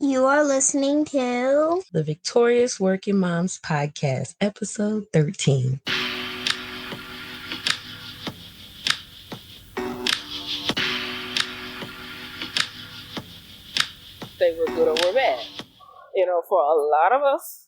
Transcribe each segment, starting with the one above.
You are listening to the Victorious Working Moms Podcast, episode 13. Say we're good or we're bad. For a lot of us,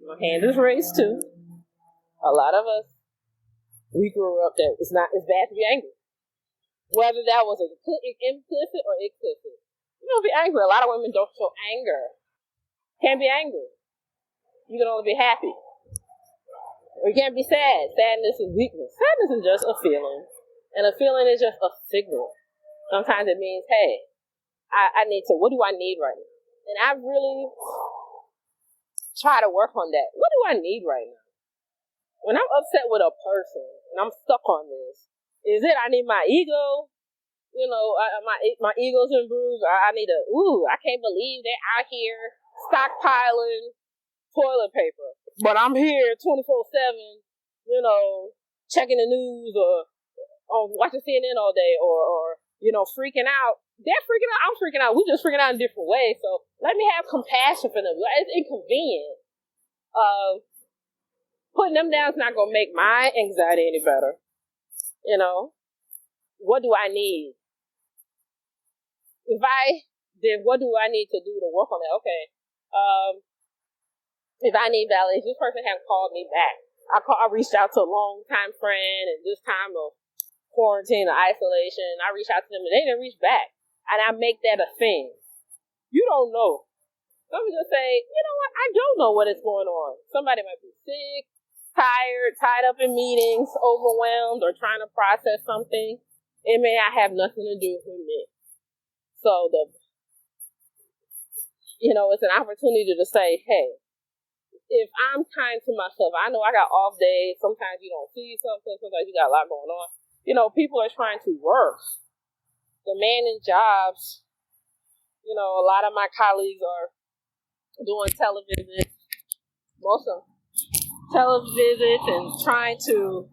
my hand is raised too. A lot of us, we grew up that it's bad to be angry. Whether that was implicit or explicit. You don't be angry. A lot of women don't show anger. Can't be angry. You can only be happy. Or you can't be sad. Sadness is weakness. Sadness is just a feeling. And a feeling is just a signal. Sometimes it means, hey, I need to, what do I need right now? And I really try to work on that. What do I need right now? When I'm upset with a person and I'm stuck on this, is it I need my ego? My ego's in bruise. I need I can't believe they're out here stockpiling toilet paper. But I'm here 24/7, checking the news or watching CNN all day or freaking out. They're freaking out. I'm freaking out. We're just freaking out in different ways. So let me have compassion for them. It's inconvenient. Putting them down is not going to make my anxiety any better. What do I need? What do I need to do to work on that? Okay. If I need validation, this person hasn't called me back. I reached out to a long-time friend, and this time of quarantine or isolation, I reached out to them, and they didn't reach back. And I make that a thing. You don't know. Let me just say, you know what? I don't know what is going on. Somebody might be sick, tired, tied up in meetings, overwhelmed, or trying to process something. It may not have nothing to do with me. So it's an opportunity to say, hey, if I'm kind to myself, I know I got off days. Sometimes you don't see something. Sometimes you got a lot going on. People are trying to work, demanding jobs. A lot of my colleagues are doing televisits, most of them televisits, and trying to,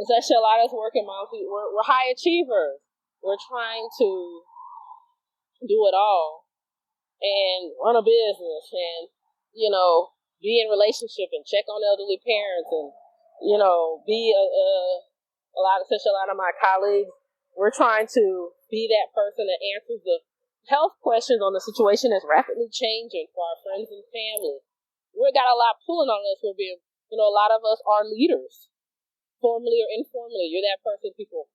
especially a lot of us working moms, we're high achievers. We're trying to do it all and run a business and, be in relationship and check on elderly parents and, be especially a lot of my colleagues, we're trying to be that person that answers the health questions on the situation that's rapidly changing for our friends and family. We got a lot pulling on us. We're being, a lot of us are leaders, formally or informally. You're that person people,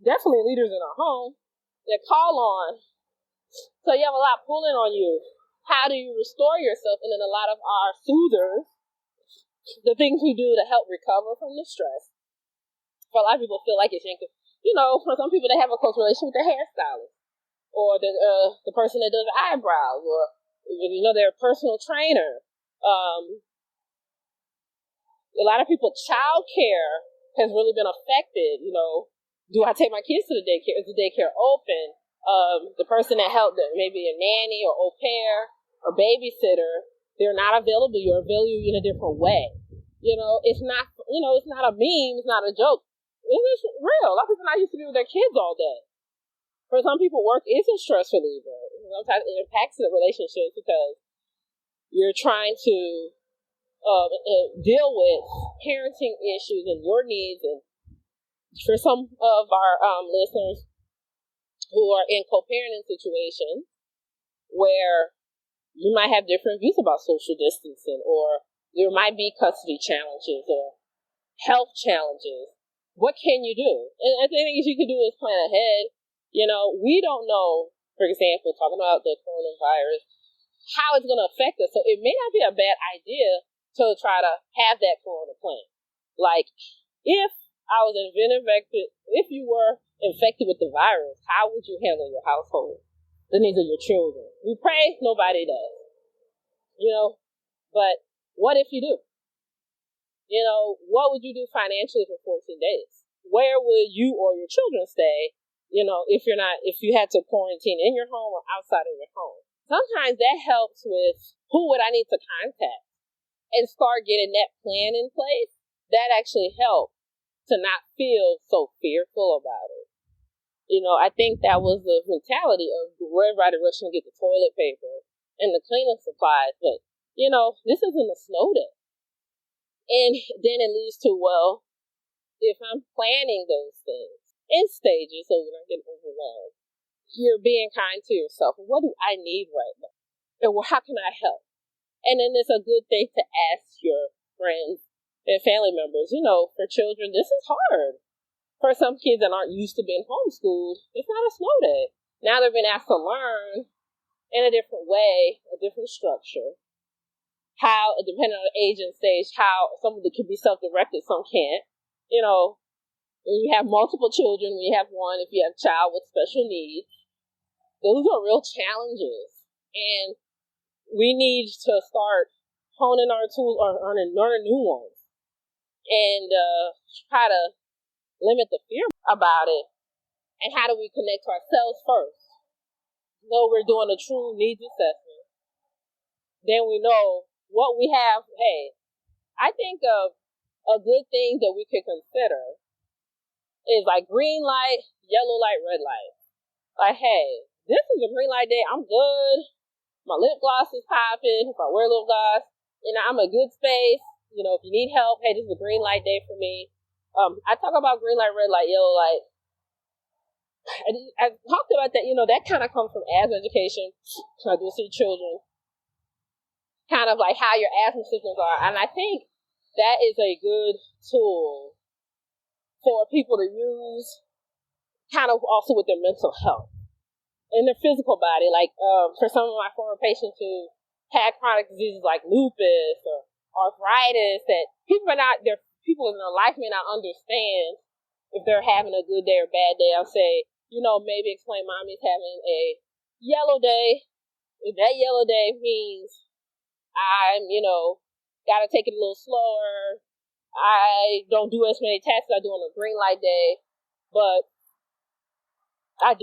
definitely leaders in our home, that call on. So you have a lot pulling on you. How do you restore yourself? And then a lot of our soothers, the things we do to help recover from the stress. For a lot of people feel like it's, for some people they have a close relationship with their hairstylist or the person that does eyebrows or, their personal trainer. A lot of people, childcare has really been affected. Do I take my kids to the daycare? Is the daycare open? The person that helped, maybe a nanny or au pair or babysitter, they're not available. You're available in a different way. It's not, it's not a meme. It's not a joke. It's real. A lot of people not used to be with their kids all day. For some people, work is a stress reliever. Sometimes it impacts the relationships because you're trying to deal with parenting issues and your needs. And for some of our listeners who are in co-parenting situations where you might have different views about social distancing, or there might be custody challenges or health challenges. What can you do? And the thing you can do is plan ahead. We don't know, for example, talking about the coronavirus, how it's going to affect us. So it may not be a bad idea to try to have that corona plan. Like, if I was infected, if you were infected with the virus, how would you handle your household, the needs of your children? We pray nobody does, but what if you do? What would you do financially for 14 days? Where would you or your children stay, if you had to quarantine in your home or outside of your home? Sometimes that helps with who would I need to contact and start getting that plan in place. That actually helps to not feel so fearful about it. I think that was the mentality of everybody rushing to get the toilet paper and the cleaning supplies. But, this isn't a snow day. And then it leads to, well, if I'm planning those things in stages so we're not getting overwhelmed, you're being kind to yourself. What do I need right now? And how can I help? And then it's a good thing to ask your friends and family members. For children, this is hard. For some kids that aren't used to being homeschooled, it's not a snow day. Now they're being asked to learn in a different way, a different structure. How, depending on the age and stage, how some of it can be self-directed, some can't. When you have multiple children, when you have one, if you have a child with special needs, those are real challenges. And we need to start honing our tools or learning new ones and try to limit the fear about it. And how do we connect to ourselves first? We're doing a true needs assessment. Then we know what we have. Hey, I think of a good thing that we could consider is like green light, yellow light, red light. Like, hey, this is a green light day. I'm good. My lip gloss is popping. If I wear lip gloss, I'm in a good space. If you need help, hey, this is a green light day for me. I talk about green light, red light, yellow light. I talked about that, that kind of comes from asthma education. I do see children, kind of like how your asthma symptoms are. And I think that is a good tool for people to use kind of also with their mental health and their physical body. Like for some of my former patients who had chronic diseases like lupus or arthritis, that people in their life may not understand if they're having a good day or bad day. I'll say, maybe explain mommy's having a yellow day. If that yellow day means I'm, gotta take it a little slower. I don't do as many tests as I do on a green light day, but I'm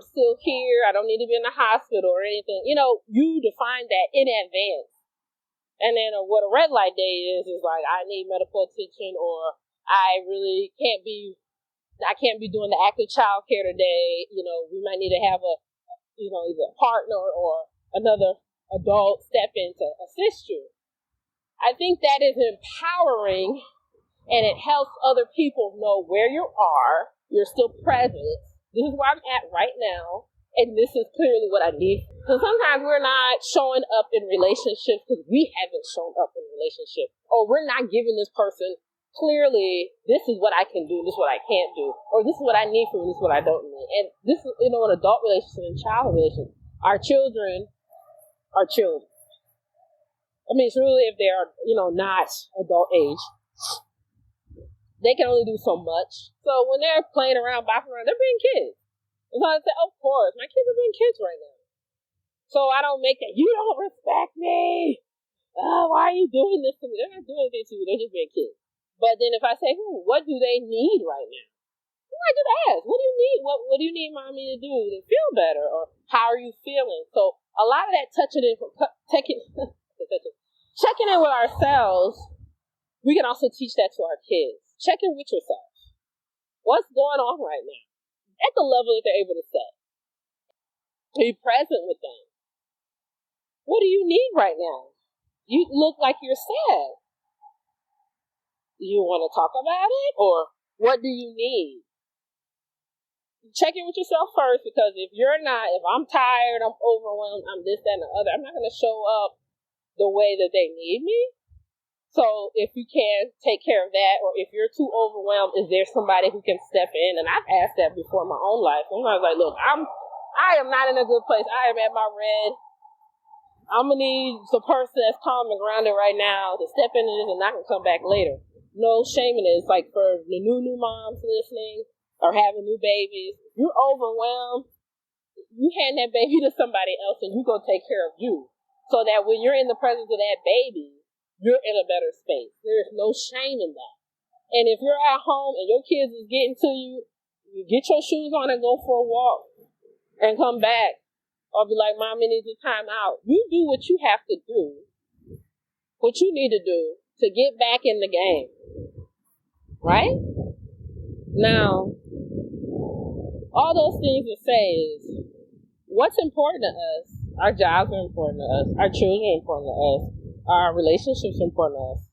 still here. I don't need to be in the hospital or anything. You define that in advance. And then what a red light day is like, I need medical attention, or I really can't be doing the active child care today. We might need to have either a partner or another adult step in to assist you. I think that is empowering, and it helps other people know where you are. You're still present. This is where I'm at right now, and this is clearly what I need. So sometimes we're not showing up in relationships because we haven't shown up in relationships, or we're not giving this person clearly, this is what I can do, this is what I can't do, or this is what I need from you, this is what I don't need. And this is, an adult relationship and child relationship. Our children are children. It's really if they are, not adult age. They can only do so much. So when they're playing around, bopping around, they're being kids. And so I say, of course, my kids are being kids right now. So I don't make that, you don't respect me. Why are you doing this to me? They're not doing anything to you. They're just being kids. But then if I say, what do they need right now? I just ask, what do you need? What do you need mommy to do to feel better? Or how are you feeling? So a lot of that checking in with ourselves, we can also teach that to our kids. Check in with yourself. What's going on right now? At the level that they're able to say. Be present with them. What do you need right now? You look like you're sad. Do you want to talk about it? Or what do you need? Check in with yourself first, because if I'm tired, I'm overwhelmed, I'm this, that, and the other, I'm not going to show up the way that they need me. So if you can take care of that, or if you're too overwhelmed, is there somebody who can step in? And I've asked that before in my own life. Sometimes like, look, I am not in a good place. I am at my red. I'm going to need the person that's calm and grounded right now to step into this, and I can come back later. No shame in it. It's like for the new moms listening or having new babies, you're overwhelmed, you hand that baby to somebody else and you go take care of you. So that when you're in the presence of that baby, you're in a better space. There's no shame in that. And if you're at home and your kids is getting to you, you get your shoes on and go for a walk and come back. Or be like, mommy needs a time out. You do what you have to do, what you need to do to get back in the game. Right? Now, all those things to say is, what's important to us? Our jobs are important to us. Our children are important to us. Our relationships are important to us.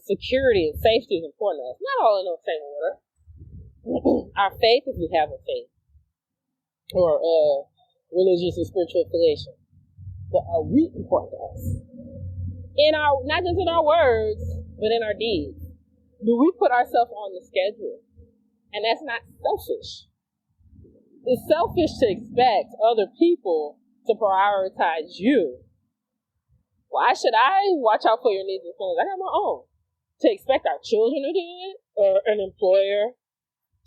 Security and safety is important to us. Not all in the same order. Our faith, if we have a faith, or religious or spiritual affiliation, but are we important to us? In our, not just in our words, but in our deeds. Do we put ourselves on the schedule? And that's not selfish. It's selfish to expect other people to prioritize you. Why should I watch out for your needs and feelings? I got my own. To expect our children to do it, or an employer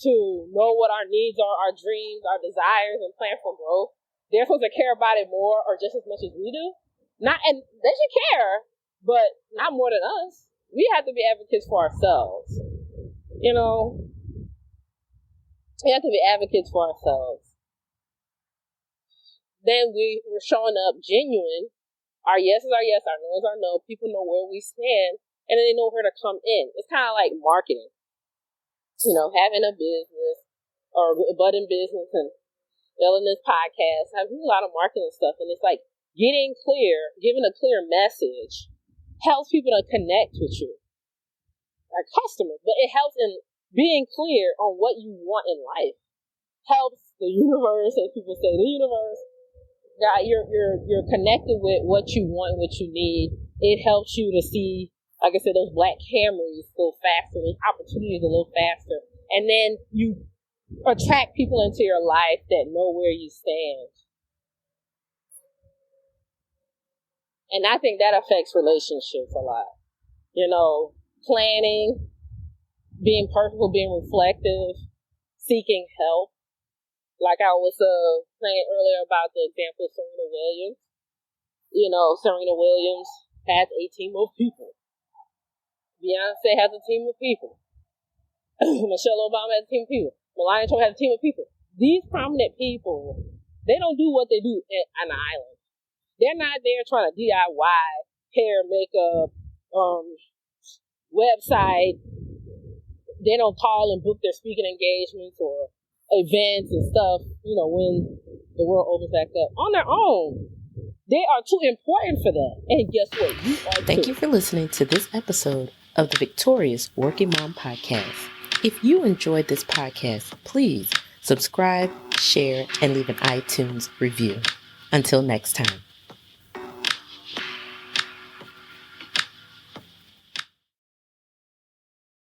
to know what our needs are, our dreams, our desires, and plan for growth. They're supposed to care about it more or just as much as we do. And they should care, but not more than us. We have to be advocates for ourselves. We have to be advocates for ourselves. Then we're showing up genuine. Our yes is our yes, our no is our no. People know where we stand, and then they know where to come in. It's kind of like marketing. Having a business or a budding business and building this podcast. I do a lot of marketing stuff, and it's like giving a clear message helps people to connect with you, our customers. But it helps in being clear on what you want in life. Helps the universe, as people say, the universe. God, you're connected with what you want, what you need. It helps you to see, like I said, those black Camrys a little faster, those opportunities a little faster. And then you attract people into your life that know where you stand. And I think that affects relationships a lot. Planning, being purposeful, being reflective, seeking help. Like I was saying earlier about the example of Serena Williams. Serena Williams has a team of people. Beyonce has a team of people. Michelle Obama has a team of people. Melania Trump has a team of people. These prominent people, they don't do what they do on the island. They're not there trying to DIY hair, makeup, website. They don't call and book their speaking engagements or events and stuff, when the world opens back up on their own. They are too important for that. And guess what? You are too. Thank you for listening to this episode of the Victorious Working Mom Podcast. If you enjoyed this podcast, please subscribe, share, and leave an iTunes review. Until next time.